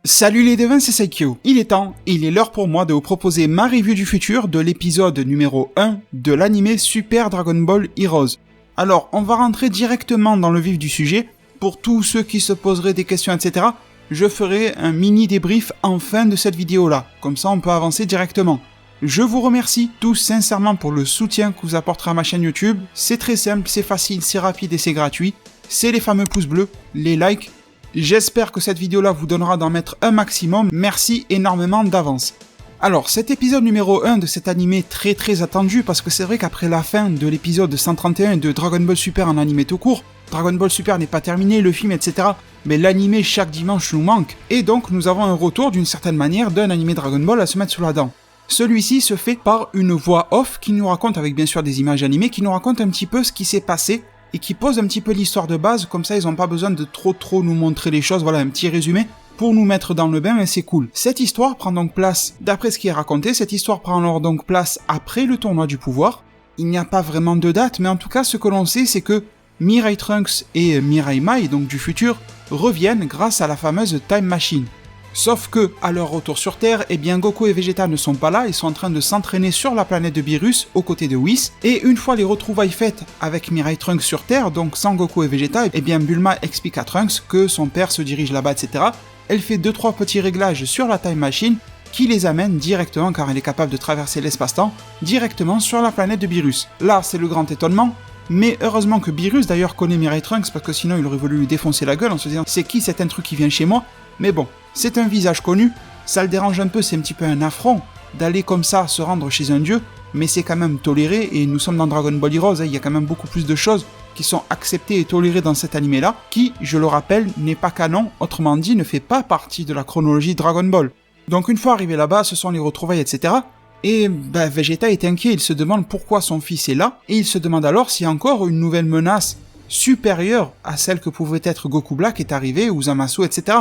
Salut les devins, c'est Saikyo. Il est l'heure pour moi de vous proposer ma review du futur de l'épisode numéro 1 de l'anime Super Dragon Ball Heroes. Alors, on va rentrer directement dans le vif du sujet. Pour tous ceux qui se poseraient des questions, etc., je ferai un mini débrief en fin de cette vidéo-là. Comme ça, on peut avancer directement. Je vous remercie tous sincèrement pour le soutien que vous apporterez à ma chaîne YouTube. C'est très simple, c'est facile, c'est rapide et c'est gratuit. C'est les fameux pouces bleus, les likes. J'espère que cette vidéo-là vous donnera d'en mettre un maximum, merci énormément d'avance. Alors, cet épisode numéro 1 de cet animé très attendu, parce que c'est vrai qu'après la fin de l'épisode 131 de Dragon Ball Super en animé tout court, Dragon Ball Super n'est pas terminé, le film, etc., mais l'animé chaque dimanche nous manque, et donc nous avons un retour d'une certaine manière d'un animé Dragon Ball à se mettre sous la dent. Celui-ci se fait par une voix off qui nous raconte, avec bien sûr des images animées, qui nous raconte un petit peu ce qui s'est passé, et qui pose un petit peu l'histoire de base, comme ça ils n'ont pas besoin de trop nous montrer les choses, voilà un petit résumé, pour nous mettre dans le bain et c'est cool. Cette histoire prend donc place, d'après ce qui est raconté, cette histoire prend alors donc place après le tournoi du pouvoir. Il n'y a pas vraiment de date, mais en tout cas ce que l'on sait c'est que Mirai Trunks et Mirai Mai, donc du futur, reviennent grâce à la fameuse Time Machine. Sauf que, à leur retour sur Terre, eh bien Goku et Vegeta ne sont pas là, ils sont en train de s'entraîner sur la planète de Beerus, aux côtés de Whis, et une fois les retrouvailles faites avec Mirai Trunks sur Terre, donc sans Goku et Vegeta, eh bien Bulma explique à Trunks que son père se dirige là-bas, etc. Elle fait 2-3 petits réglages sur la Time Machine, qui les amène directement, car elle est capable de traverser l'espace-temps, directement sur la planète de Beerus. Là, c'est le grand étonnement, mais heureusement que Beerus d'ailleurs connaît Mirai Trunks, parce que sinon il aurait voulu lui défoncer la gueule en se disant « c'est qui cet intrus qui vient chez moi ?» Mais bon, c'est un visage connu, ça le dérange un peu, c'est un petit peu un affront d'aller comme ça se rendre chez un dieu, mais c'est quand même toléré, et nous sommes dans Dragon Ball Heroes, il y a quand même beaucoup plus de choses qui sont acceptées et tolérées dans cet animé-là, qui, je le rappelle, n'est pas canon, autrement dit, ne fait pas partie de la chronologie Dragon Ball. Donc une fois arrivé là-bas, ce sont les retrouvailles, etc., et Vegeta est inquiet, il se demande pourquoi son fils est là, et il se demande alors si encore une nouvelle menace supérieure à celle que pouvait être Goku Black est arrivée, ou Zamasu, etc.,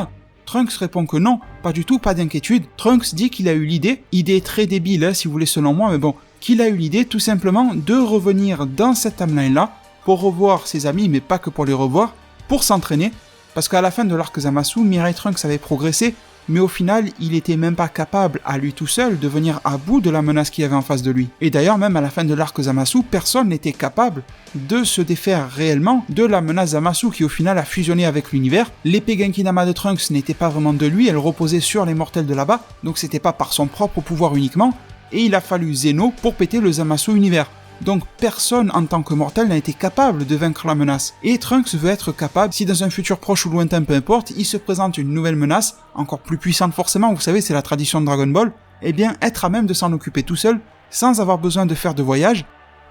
Trunks répond que non, pas du tout, pas d'inquiétude. Trunks dit qu'il a eu l'idée, idée très débile hein, si vous voulez selon moi, mais bon, qu'il a eu l'idée tout simplement de revenir dans cette timeline-là pour revoir ses amis, mais pas que pour les revoir, pour s'entraîner, parce qu'à la fin de l'arc Zamasu, Mirai Trunks avait progressé, mais au final, il était même pas capable à lui tout seul de venir à bout de la menace qu'il y avait en face de lui. Et d'ailleurs, même à la fin de l'arc Zamasu, personne n'était capable de se défaire réellement de la menace Zamasu qui au final a fusionné avec l'univers. L'épée Genkinama de Trunks n'était pas vraiment de lui, elle reposait sur les mortels de là-bas, donc c'était pas par son propre pouvoir uniquement, et il a fallu Zeno pour péter le Zamasu univers. Donc personne en tant que mortel n'a été capable de vaincre la menace. Et Trunks veut être capable, si dans un futur proche ou lointain, peu importe, il se présente une nouvelle menace, encore plus puissante forcément, vous savez c'est la tradition de Dragon Ball, eh bien être à même de s'en occuper tout seul, sans avoir besoin de faire de voyage,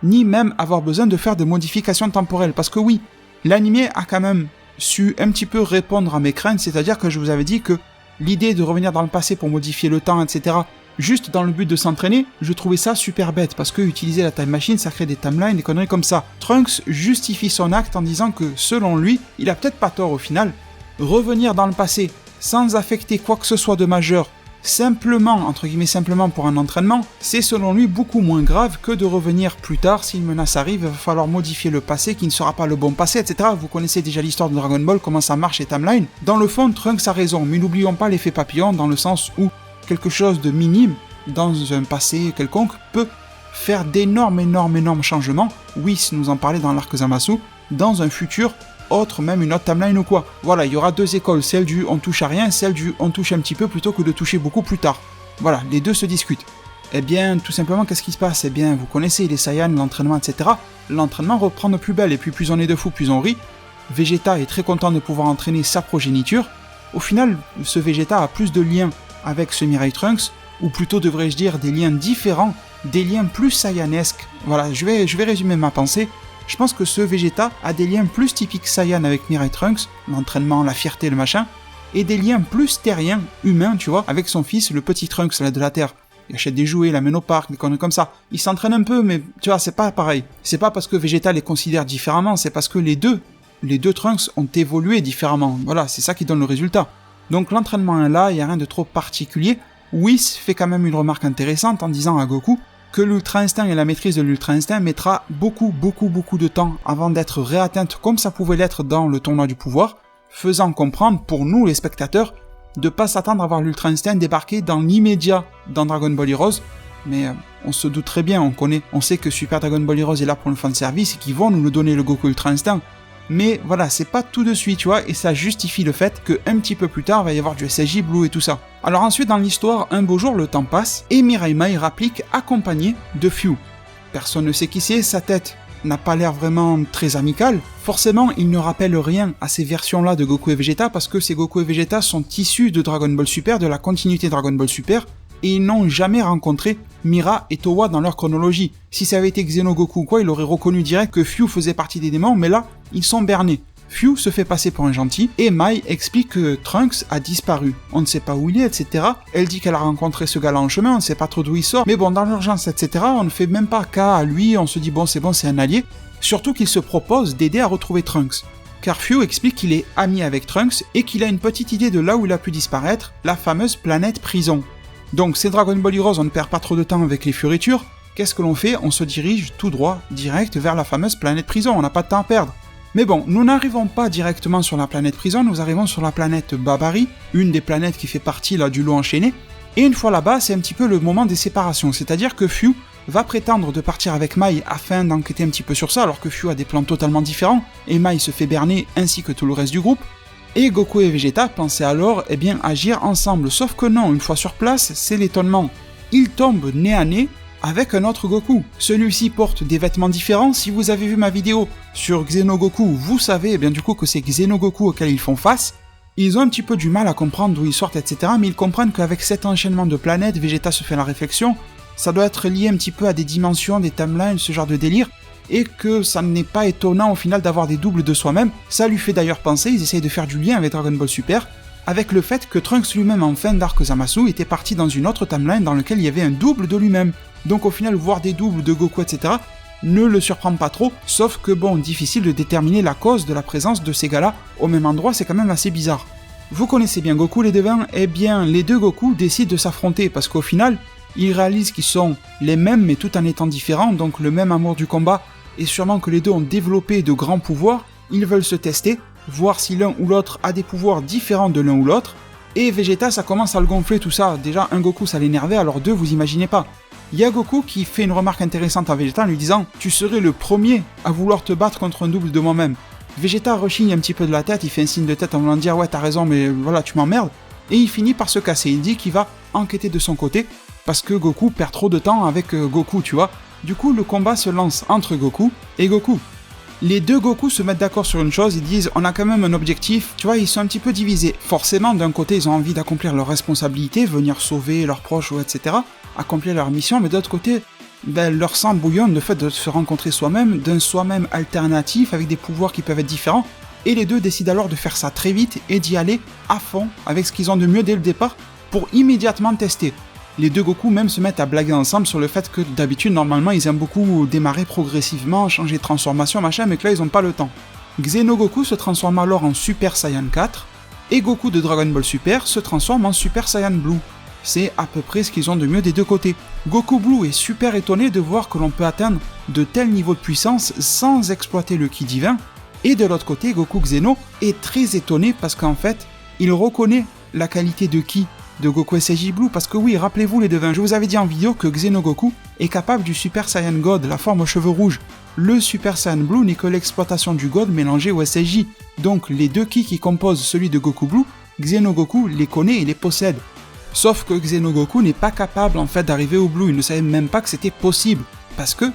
ni même avoir besoin de faire de modifications temporelles. Parce que oui, l'animé a quand même su un petit peu répondre à mes craintes, c'est-à-dire que je vous avais dit que l'idée de revenir dans le passé pour modifier le temps, etc., juste dans le but de s'entraîner, je trouvais ça super bête, parce que utiliser la Time Machine, ça crée des timelines, des conneries comme ça. Trunks justifie son acte en disant que, selon lui, il a peut-être pas tort au final, revenir dans le passé, sans affecter quoi que ce soit de majeur, simplement, entre guillemets simplement pour un entraînement, c'est selon lui beaucoup moins grave que de revenir plus tard, si une menace arrive, il va falloir modifier le passé qui ne sera pas le bon passé, etc. Vous connaissez déjà l'histoire de Dragon Ball, comment ça marche les timelines. Dans le fond, Trunks a raison, mais n'oublions pas l'effet papillon, dans le sens où quelque chose de minime dans un passé quelconque peut faire d'énormes changements. Whis nous en parlait dans l'arc Zamasu, dans un futur autre, même une autre timeline ou quoi. Voilà, il y aura deux écoles, celle du on touche à rien, celle du on touche un petit peu plutôt que de toucher beaucoup plus tard. Voilà, les deux se discutent. Eh bien, tout simplement, qu'est-ce qui se passe? Eh bien, vous connaissez les Saiyans, l'entraînement, etc. L'entraînement reprend de plus belle, et puis plus on est de fous, plus on rit. Vegeta est très content de pouvoir entraîner sa progéniture. Au final, ce Vegeta a plus de liens avec ce Mirai Trunks, ou plutôt devrais-je dire des liens différents, des liens plus saiyanesques. Voilà, je vais résumer ma pensée. Je pense que ce Vegeta a des liens plus typiques Saiyan avec Mirai Trunks, l'entraînement, la fierté, le machin, et des liens plus terriens, humains, tu vois, avec son fils, le petit Trunks là de la Terre. Il achète des jouets, l'amène au parc, des conneries comme ça. Il s'entraîne un peu, mais tu vois, c'est pas pareil. C'est pas parce que Vegeta les considère différemment, c'est parce que les deux Trunks ont évolué différemment. Voilà, c'est ça qui donne le résultat. Donc l'entraînement est là, il n'y a rien de trop particulier. Whis fait quand même une remarque intéressante en disant à Goku que l'Ultra Instinct et la maîtrise de l'Ultra Instinct mettra beaucoup de temps avant d'être réatteinte comme ça pouvait l'être dans le tournoi du pouvoir, faisant comprendre pour nous les spectateurs de pas s'attendre à voir l'Ultra Instinct débarquer dans l'immédiat dans Dragon Ball Heroes, mais on se doute très bien, on sait que Super Dragon Ball Heroes est là pour le fanservice et qu'ils vont nous le donner le Goku Ultra Instinct. Mais voilà, c'est pas tout de suite, tu vois, et ça justifie le fait qu'un petit peu plus tard, il va y avoir du SSJ Blue et tout ça. Alors ensuite, dans l'histoire, un beau jour, le temps passe, et Mirai Mai rapplique accompagné de Fyu. Personne ne sait qui c'est, sa tête n'a pas l'air vraiment très amicale. Forcément, il ne rappelle rien à ces versions-là de Goku et Vegeta, parce que ces Goku et Vegeta sont issus de Dragon Ball Super, de la continuité Dragon Ball Super, et ils n'ont jamais rencontré Mira et Towa dans leur chronologie. Si ça avait été Xenogoku ou quoi, il aurait reconnu direct que Fyu faisait partie des démons, mais là, ils sont bernés. Fyu se fait passer pour un gentil, et Mai explique que Trunks a disparu. On ne sait pas où il est, etc. Elle dit qu'elle a rencontré ce gars-là en chemin, on ne sait pas trop d'où il sort, mais bon, dans l'urgence, etc., on ne fait même pas cas à lui, on se dit bon, c'est un allié, surtout qu'il se propose d'aider à retrouver Trunks. Car Fyu explique qu'il est ami avec Trunks, et qu'il a une petite idée de là où il a pu disparaître, la fameuse planète prison. Donc c'est Dragon Ball Heroes, on ne perd pas trop de temps avec les fioritures. Qu'est-ce que l'on fait? On se dirige tout droit, direct vers la fameuse planète prison, on n'a pas de temps à perdre. Mais bon, nous n'arrivons pas directement sur la planète prison, nous arrivons sur la planète Babari, une des planètes qui fait partie là du lot enchaîné. Et une fois là-bas, c'est un petit peu le moment des séparations, c'est-à-dire que Fyu va prétendre de partir avec Mai afin d'enquêter un petit peu sur ça, alors que Fyu a des plans totalement différents, et Mai se fait berner ainsi que tout le reste du groupe. Et Goku et Vegeta pensaient alors agir ensemble, sauf que non, une fois sur place, c'est l'étonnement. Ils tombent nez à nez avec un autre Goku. Celui-ci porte des vêtements différents, si vous avez vu ma vidéo sur Xenogoku, vous savez du coup que c'est Xenogoku auquel ils font face. Ils ont un petit peu du mal à comprendre d'où ils sortent, etc. Mais ils comprennent qu'avec cet enchaînement de planètes, Vegeta se fait la réflexion, ça doit être lié un petit peu à des dimensions, des timelines, ce genre de délire, et que ça n'est pas étonnant au final d'avoir des doubles de soi-même. Ça lui fait d'ailleurs penser, ils essayent de faire du lien avec Dragon Ball Super, avec le fait que Trunks lui-même en fin d'arc Zamasu était parti dans une autre timeline dans laquelle il y avait un double de lui-même. Donc au final, voir des doubles de Goku, etc., ne le surprend pas trop, sauf que bon, difficile de déterminer la cause de la présence de ces gars-là au même endroit, c'est quand même assez bizarre. Vous connaissez bien Goku les devins, eh bien les deux Goku décident de s'affronter, parce qu'au final, ils réalisent qu'ils sont les mêmes mais tout en étant différents, donc le même amour du combat, et sûrement que les deux ont développé de grands pouvoirs, ils veulent se tester, voir si l'un ou l'autre a des pouvoirs différents de l'un ou l'autre, et Vegeta ça commence à le gonfler tout ça, déjà un Goku ça l'énervait, alors deux vous imaginez pas. Il y a Goku qui fait une remarque intéressante à Vegeta en lui disant « Tu serais le premier à vouloir te battre contre un double de moi-même ». Vegeta rechigne un petit peu de la tête, il fait un signe de tête en voulant dire « Ouais t'as raison mais voilà tu m'emmerdes ». Et il finit par se casser, il dit qu'il va enquêter de son côté, parce que Goku perd trop de temps avec Goku tu vois. Du coup, le combat se lance entre Goku et Goku. Les deux Goku se mettent d'accord sur une chose, ils disent on a quand même un objectif, tu vois, ils sont un petit peu divisés. Forcément, d'un côté, ils ont envie d'accomplir leurs responsabilités, venir sauver leurs proches, etc., accomplir leur mission, mais de l'autre côté, leur sang bouillonne le fait de se rencontrer soi-même, d'un soi-même alternatif, avec des pouvoirs qui peuvent être différents, et les deux décident alors de faire ça très vite et d'y aller à fond, avec ce qu'ils ont de mieux dès le départ, pour immédiatement tester. Les deux Goku même se mettent à blaguer ensemble sur le fait que d'habitude, normalement, ils aiment beaucoup démarrer progressivement, changer de transformation, machin, mais que là, ils ont pas le temps. Xenogoku se transforme alors en Super Saiyan 4, et Goku de Dragon Ball Super se transforme en Super Saiyan Blue. C'est à peu près ce qu'ils ont de mieux des deux côtés. Goku Blue est super étonné de voir que l'on peut atteindre de tels niveaux de puissance sans exploiter le ki divin, et de l'autre côté, Goku Xeno est très étonné parce qu'en fait, il reconnaît la qualité de ki de Goku SSJ Blue, parce que oui, rappelez-vous les devins, je vous avais dit en vidéo que Xenogoku est capable du Super Saiyan God, la forme aux cheveux rouges. Le Super Saiyan Blue n'est que l'exploitation du God mélangé au SSJ, donc les deux ki qui composent celui de Goku Blue, Xenogoku les connaît et les possède. Sauf que Xenogoku n'est pas capable en fait d'arriver au Blue, il ne savait même pas que c'était possible, parce que,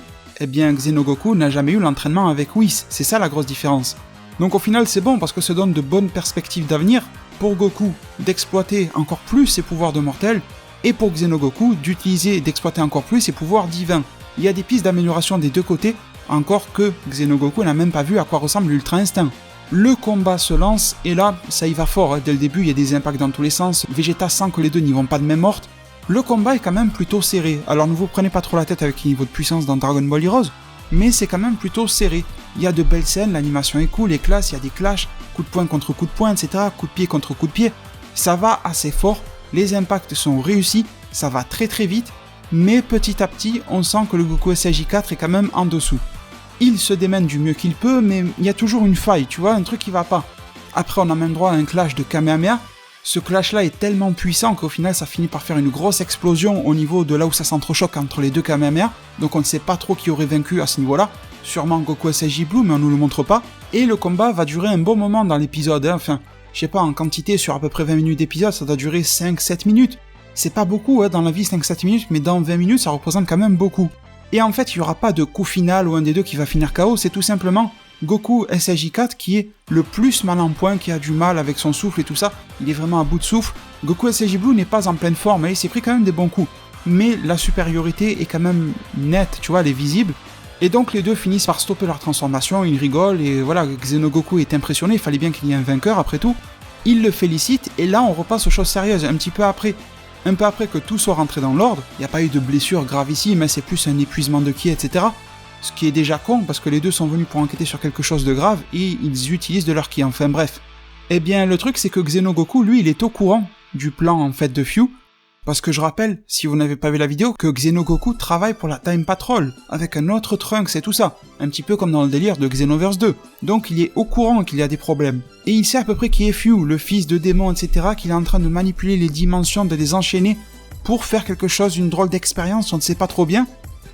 Xenogoku n'a jamais eu l'entraînement avec Whis, c'est ça la grosse différence. Donc au final c'est bon parce que ça donne de bonnes perspectives d'avenir, pour Goku d'exploiter encore plus ses pouvoirs de mortel, et pour Xenogoku d'utiliser et d'exploiter encore plus ses pouvoirs divins. Il y a des pistes d'amélioration des deux côtés, encore que Xenogoku n'a même pas vu à quoi ressemble l'Ultra Instinct. Le combat se lance, et là, ça y va fort, dès le début il y a des impacts dans tous les sens, Vegeta sent que les deux n'y vont pas de main morte. Le combat est quand même plutôt serré, alors ne vous prenez pas trop la tête avec les niveaux de puissance dans Dragon Ball Heroes, mais c'est quand même plutôt serré. Il y a de belles scènes, l'animation est cool, les classes, il y a des clashs, coup de poing contre coup de poing, etc., coup de pied contre coup de pied. Ça va assez fort, les impacts sont réussis, ça va très très vite, mais petit à petit, on sent que le Goku SSJ 4 est quand même en dessous. Il se démène du mieux qu'il peut, mais il y a toujours une faille, tu vois, un truc qui va pas. Après, on a même droit à un clash de Kamehameha, Ce clash-là est tellement puissant qu'au final ça finit par faire une grosse explosion au niveau de là où ça s'entrechoque entre les deux Kamehameha, donc on ne sait pas trop qui aurait vaincu à ce niveau-là, sûrement Goku SSJ Blue mais on nous le montre pas, et le combat va durer un bon moment dans l'épisode, hein. Enfin, je sais pas, en quantité sur à peu près 20 minutes d'épisode, ça doit durer 5-7 minutes. C'est pas beaucoup hein, dans la vie 5-7 minutes, mais dans 20 minutes ça représente quand même beaucoup. Et en fait il y aura pas de coup final ou un des deux qui va finir KO, c'est tout simplement Goku SSJ4 qui est le plus mal en point, qui a du mal avec son souffle et tout ça, il est vraiment à bout de souffle. Goku SSJ Blue n'est pas en pleine forme, il s'est pris quand même des bons coups, mais la supériorité est quand même nette, tu vois, elle est visible. Et donc les deux finissent par stopper leur transformation, ils rigolent, et voilà, Xenogoku est impressionné, il fallait bien qu'il y ait un vainqueur après tout. Il le félicite, et là on repasse aux choses sérieuses, un peu après que tout soit rentré dans l'ordre, il n'y a pas eu de blessure grave ici, mais c'est plus un épuisement de ki, etc. Ce qui est déjà con, parce que les deux sont venus pour enquêter sur quelque chose de grave, et ils utilisent de leur ki, enfin bref. Eh bien, le truc c'est que Xenogoku, lui, il est au courant du plan, en fait, de Fyu, parce que je rappelle, si vous n'avez pas vu la vidéo, que Xenogoku travaille pour la Time Patrol, avec un autre Trunks et tout ça, un petit peu comme dans le délire de Xenoverse 2, donc il est au courant qu'il y a des problèmes. Et il sait à peu près qui est Fyu, le fils de démon, etc., qu'il est en train de manipuler les dimensions, de les enchaîner, pour faire quelque chose, une drôle d'expérience, on ne sait pas trop bien.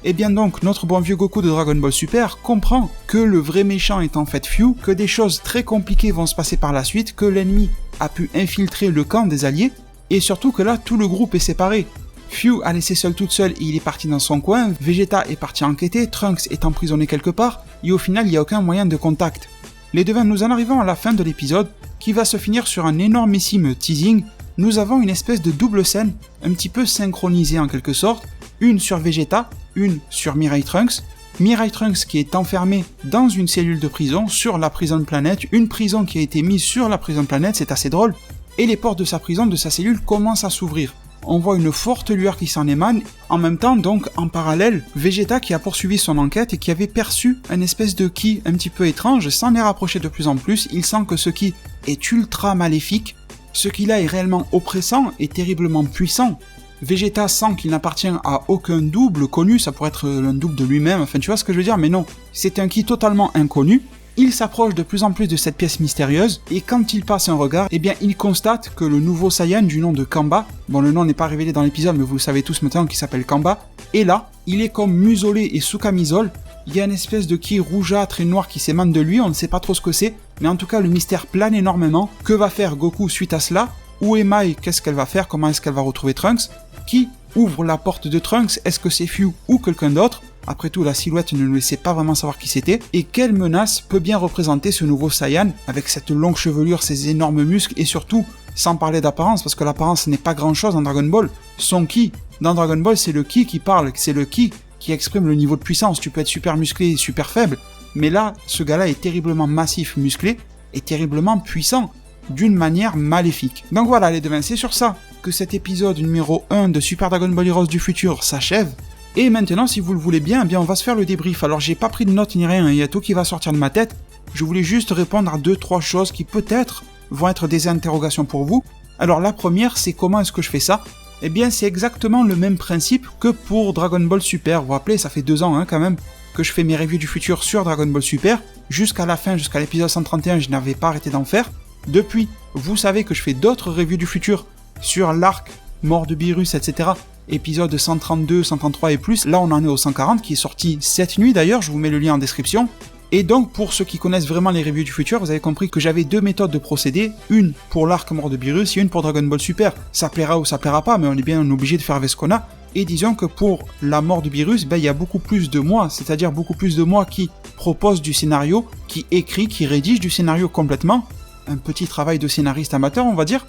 Et bien donc, notre bon vieux Goku de Dragon Ball Super comprend que le vrai méchant est en fait Fyu, que des choses très compliquées vont se passer par la suite, que l'ennemi a pu infiltrer le camp des alliés, et surtout que là, tout le groupe est séparé. Fyu a laissé seul toute seule et il est parti dans son coin, Vegeta est parti enquêter, Trunks est emprisonné quelque part, et au final, il n'y a aucun moyen de contact. Les devins, nous en arrivons à la fin de l'épisode, qui va se finir sur un énormissime teasing. Nous avons une espèce de double scène, un petit peu synchronisée en quelque sorte, une sur Vegeta, une sur Mirai Trunks. Mirai Trunks qui est enfermé dans une cellule de prison sur la Prison Planet, une prison qui a été mise sur la Prison Planet, c'est assez drôle, et les portes de sa prison, de sa cellule, commencent à s'ouvrir. On voit une forte lueur qui s'en émane, en même temps donc en parallèle, Vegeta qui a poursuivi son enquête et qui avait perçu un espèce de ki un petit peu étrange, s'en est rapproché de plus en plus, il sent que ce ki est ultra maléfique, ce ki là est réellement oppressant et terriblement puissant. Vegeta sent qu'il n'appartient à aucun double connu, ça pourrait être un double de lui-même, enfin tu vois ce que je veux dire, mais non, c'est un ki totalement inconnu. Il s'approche de plus en plus de cette pièce mystérieuse, et quand il passe un regard, eh bien il constate que le nouveau Saiyan du nom de Kamba, bon le nom n'est pas révélé dans l'épisode mais vous le savez tous maintenant qu'il s'appelle Kamba, est là, il est comme muselé et sous camisole, il y a une espèce de ki rougeâtre et noir qui s'émane de lui, on ne sait pas trop ce que c'est, mais en tout cas le mystère plane énormément. Que va faire Goku suite à cela? Où est Mai? Qu'est-ce qu'elle va faire? Comment est-ce qu'elle va retrouver Trunks? Qui ouvre la porte de Trunks? Est-ce que c'est Fyu ou quelqu'un d'autre? Après tout, la silhouette ne nous laissait pas vraiment savoir qui c'était. Et quelle menace peut bien représenter ce nouveau Saiyan, avec cette longue chevelure, ces énormes muscles, et surtout, sans parler d'apparence, parce que l'apparence n'est pas grand-chose dans Dragon Ball, son ki. Dans Dragon Ball, c'est le ki qui parle, c'est le ki qui exprime le niveau de puissance. Tu peux être super musclé et super faible, mais là, ce gars-là est terriblement massif, musclé, et terriblement puissant, d'une manière maléfique. Donc voilà les devins, c'est sur ça que cet épisode numéro 1 de Super Dragon Ball Heroes du futur s'achève. Et maintenant, si vous le voulez bien, eh bien on va se faire le débrief. Alors j'ai pas pris de notes ni rien, il y a tout qui va sortir de ma tête. Je voulais juste répondre à 2-3 choses qui peut-être vont être des interrogations pour vous. Alors la première, c'est comment est-ce que je fais ça? Eh bien c'est exactement le même principe que pour Dragon Ball Super. Vous vous rappelez, ça fait 2 ans quand même que je fais mes reviews du futur sur Dragon Ball Super. Jusqu'à la fin, jusqu'à l'épisode 131, je n'avais pas arrêté d'en faire. Depuis, vous savez que je fais d'autres reviews du futur sur l'arc, mort de Beerus, etc. Épisode 132, 133 et plus. Là, on en est au 140 qui est sorti cette nuit d'ailleurs, je vous mets le lien en description. Et donc, pour ceux qui connaissent vraiment les reviews du futur, vous avez compris que j'avais 2 méthodes de procéder. Une pour l'arc mort de Beerus et une pour Dragon Ball Super. Ça plaira ou ça plaira pas, mais on est bien obligé de faire avec ce qu'on a. Et disons que pour la mort de Beerus, il y a beaucoup plus de moi, c'est-à-dire beaucoup plus de moi qui propose du scénario, qui écrit, qui rédige du scénario complètement. Un petit travail de scénariste amateur, on va dire.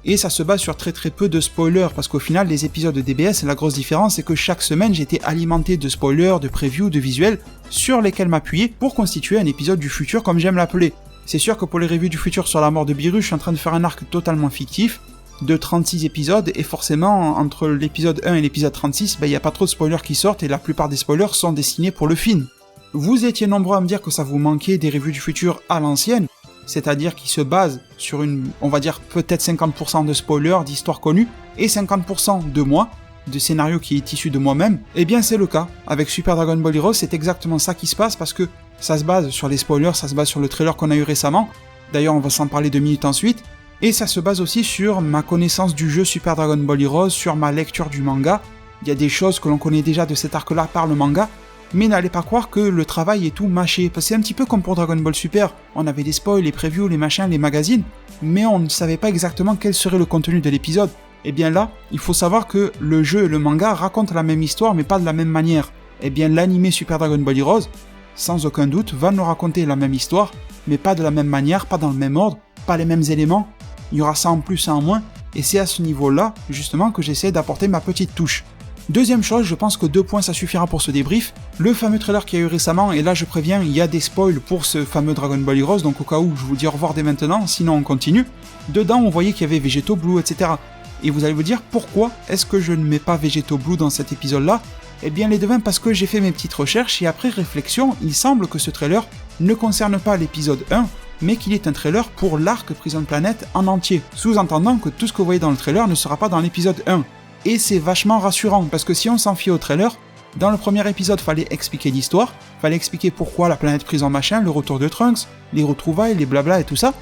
Et ça se base sur très peu de spoilers, parce qu'au final, les épisodes de DBS, la grosse différence, c'est que chaque semaine, j'étais alimenté de spoilers, de previews, de visuels, sur lesquels m'appuyer pour constituer un épisode du futur, comme j'aime l'appeler. C'est sûr que pour les reviews du futur sur la mort de Beerus, je suis en train de faire un arc totalement fictif, de 36 épisodes, et forcément, entre l'épisode 1 et l'épisode 36, il n'y a pas trop de spoilers qui sortent, et la plupart des spoilers sont destinés pour le film. Vous étiez nombreux à me dire que ça vous manquait des reviews du futur à l'ancienne, c'est-à-dire qui se base sur une, on va dire peut-être 50% de spoilers, d'histoires connues, et 50% de moi, de scénario qui est issu de moi-même. Eh bien c'est le cas, avec Super Dragon Ball Heroes, c'est exactement ça qui se passe, parce que ça se base sur les spoilers, ça se base sur le trailer qu'on a eu récemment, d'ailleurs on va s'en parler 2 minutes ensuite, Et ça se base aussi sur ma connaissance du jeu Super Dragon Ball Heroes, sur ma lecture du manga. Il y a des choses que l'on connaît déjà de cet arc-là par le manga, mais n'allez pas croire que le travail est tout mâché, parce que c'est un petit peu comme pour Dragon Ball Super, on avait des spoils, les previews, les machins, les magazines, mais on ne savait pas exactement quel serait le contenu de l'épisode. Et bien là, il faut savoir que le jeu et le manga racontent la même histoire, mais pas de la même manière. Et bien l'animé Super Dragon Ball Heroes, sans aucun doute, va nous raconter la même histoire, mais pas de la même manière, pas dans le même ordre, pas les mêmes éléments. Il y aura ça en plus, ça en moins, et c'est à ce niveau-là, justement, que j'essaie d'apporter ma petite touche. Deuxième chose, je pense que 2 points ça suffira pour ce débrief. Le fameux trailer qu'il y a eu récemment, et là je préviens, il y a des spoils pour ce fameux Dragon Ball Heroes, donc au cas où je vous dis au revoir dès maintenant, sinon on continue. Dedans on voyait qu'il y avait Vegeto Blue, etc. Et vous allez vous dire, pourquoi est-ce que je ne mets pas Vegeto Blue dans cet épisode-là? Eh bien les devins, parce que j'ai fait mes petites recherches, et après réflexion, il semble que ce trailer ne concerne pas l'épisode 1, mais qu'il est un trailer pour l'arc Prison Planet en entier, sous-entendant que tout ce que vous voyez dans le trailer ne sera pas dans l'épisode 1. Et c'est vachement rassurant, parce que si on s'en fie au trailer, dans le premier épisode, fallait expliquer l'histoire, fallait expliquer pourquoi la planète prison machin, le retour de Trunks, les retrouvailles, les blabla et tout ça.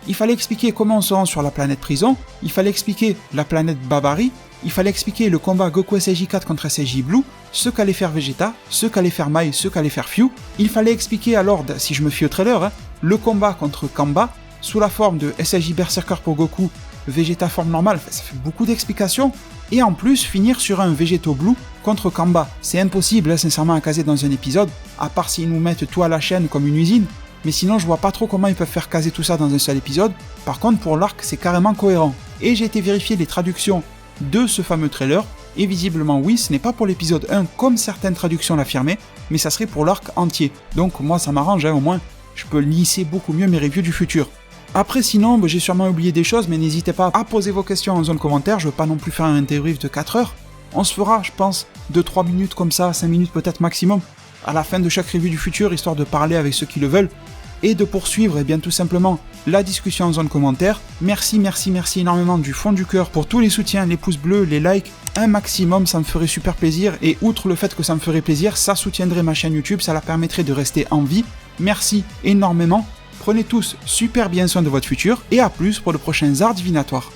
Il fallait expliquer comment on se rend sur la planète prison, il fallait expliquer la planète Babari, il fallait expliquer le combat Goku SSJ4 contre SSJ Blue, ce qu'allait faire Vegeta, ce qu'allait faire Mai, ce qu'allait faire Fyu. Il fallait expliquer alors, si je me fie au trailer, le combat contre Kamba, sous la forme de SSJ Berserker pour Goku, Vegeta forme normale, ça fait beaucoup d'explications. Et en plus, finir sur un Vegeto Blue contre Kamba. C'est impossible, sincèrement, à caser dans un épisode, à part s'ils nous mettent tout à la chaîne comme une usine, mais sinon je vois pas trop comment ils peuvent faire caser tout ça dans un seul épisode. Par contre, pour l'arc, c'est carrément cohérent. Et j'ai été vérifier les traductions de ce fameux trailer, et visiblement oui, ce n'est pas pour l'épisode 1 comme certaines traductions l'affirmaient, mais ça serait pour l'arc entier. Donc moi ça m'arrange, au moins, je peux lisser beaucoup mieux mes reviews du futur. Après sinon, j'ai sûrement oublié des choses, mais n'hésitez pas à poser vos questions en zone commentaire, je veux pas non plus faire un débrief de 4 heures. On se fera, je pense, 2-3 minutes comme ça, 5 minutes peut-être maximum, à la fin de chaque review du futur, histoire de parler avec ceux qui le veulent, et de poursuivre, bien tout simplement, la discussion en zone commentaire. Merci énormément du fond du cœur pour tous les soutiens, les pouces bleus, les likes, un maximum, ça me ferait super plaisir, et outre le fait que ça me ferait plaisir, ça soutiendrait ma chaîne YouTube, ça la permettrait de rester en vie. Merci énormément. Prenez tous super bien soin de votre futur, et à plus pour le prochain Zard Divinatoire.